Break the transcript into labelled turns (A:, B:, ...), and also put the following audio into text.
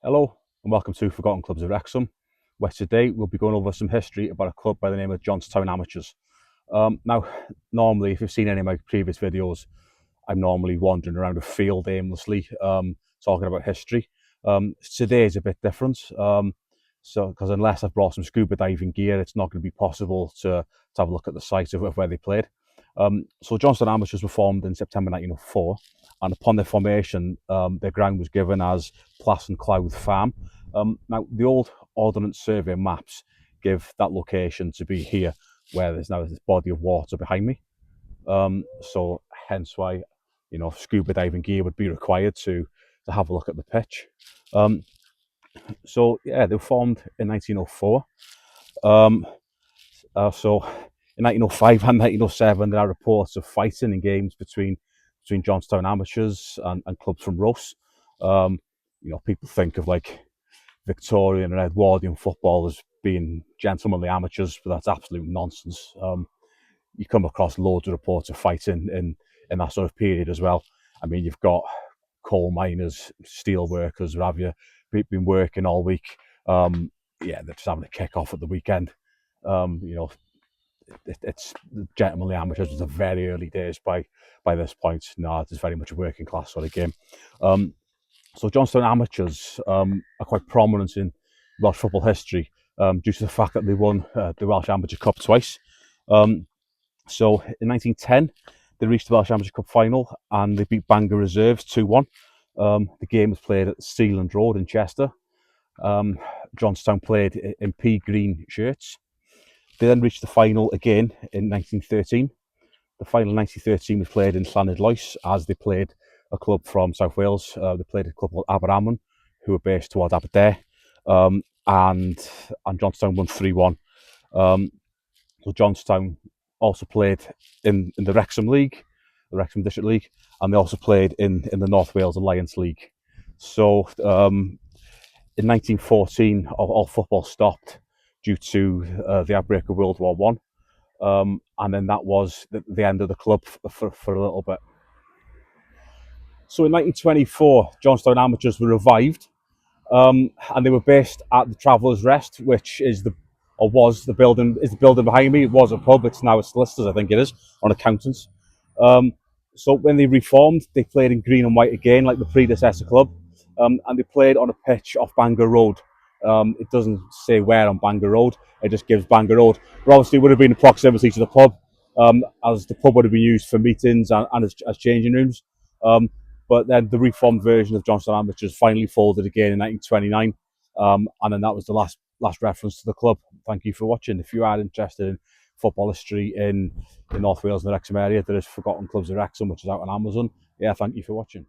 A: Hello and welcome to Forgotten Clubs of Wrexham, where today we'll be going over some history about a club by the name of Johnstown Amateurs. Now, normally, if you've seen any of my previous videos, I'm normally wandering around a field aimlessly, talking about history. Today is a bit different, because unless I've brought some scuba diving gear, it's not going to be possible to have a look at the site of where they played. So Johnstown Amateurs were formed in September 1904, and upon their formation, their ground was given as Plas and Clouth Farm. Now, the old Ordnance Survey maps give that location to be here, where there's now this body of water behind me. So hence why, scuba diving gear would be required to have a look at the pitch. So yeah, they were formed in 1904. So in 1905 and 1907, there are reports of fighting in games between Johnstown Amateurs and clubs from Ross. People think of like Victorian and Edwardian football as being gentlemanly amateurs, but that's absolute nonsense. You come across loads of reports of fighting in that sort of period as well. I mean, you've got coal miners, steel workers, what have you, been working all week. They're just having a kick off at the weekend. It's gentlemanly amateurs was the very early days by this point. No, it's very much a working class sort of game. So Johnstown Amateurs are quite prominent in Welsh football history due to the fact that they won the Welsh Amateur Cup twice. So in 1910, they reached the Welsh Amateur Cup final and they beat Bangor Reserves 2-1. The game was played at Sealand Road in Chester. Johnstown played in pea green shirts. They then reached the final again in 1913. The final in 1913 was played in Llanidloes as they played a club from South Wales. They played a club called Aberamon, who were based towards Aberdare, and Johnstown won 3-1. So Johnstown also played in the Wrexham League, the Wrexham District League, and they also played in the North Wales Alliance League. So in 1914, all football stopped due to the outbreak of World War One, and then that was the end of the club for a little bit. So in 1924, Johnstown Amateurs were revived, and they were based at the Travellers' Rest, which is the building behind me. It was a pub. It's now a solicitor's, I think it is, on accountants. So when they reformed, they played in green and white again, like the predecessor club, and they played on a pitch off Bangor Road. It doesn't say where on Bangor Road. It just gives Bangor Road. But obviously, it would have been in proximity to the pub, as the pub would have been used for meetings and as changing rooms. But then the reformed version of Johnstown Amateurs finally folded again in 1929, and then that was the last reference to the club. Thank you for watching. If you are interested in football history in North Wales and the Wrexham area, there is Forgotten Clubs of Wrexham, which is out on Amazon. Yeah, thank you for watching.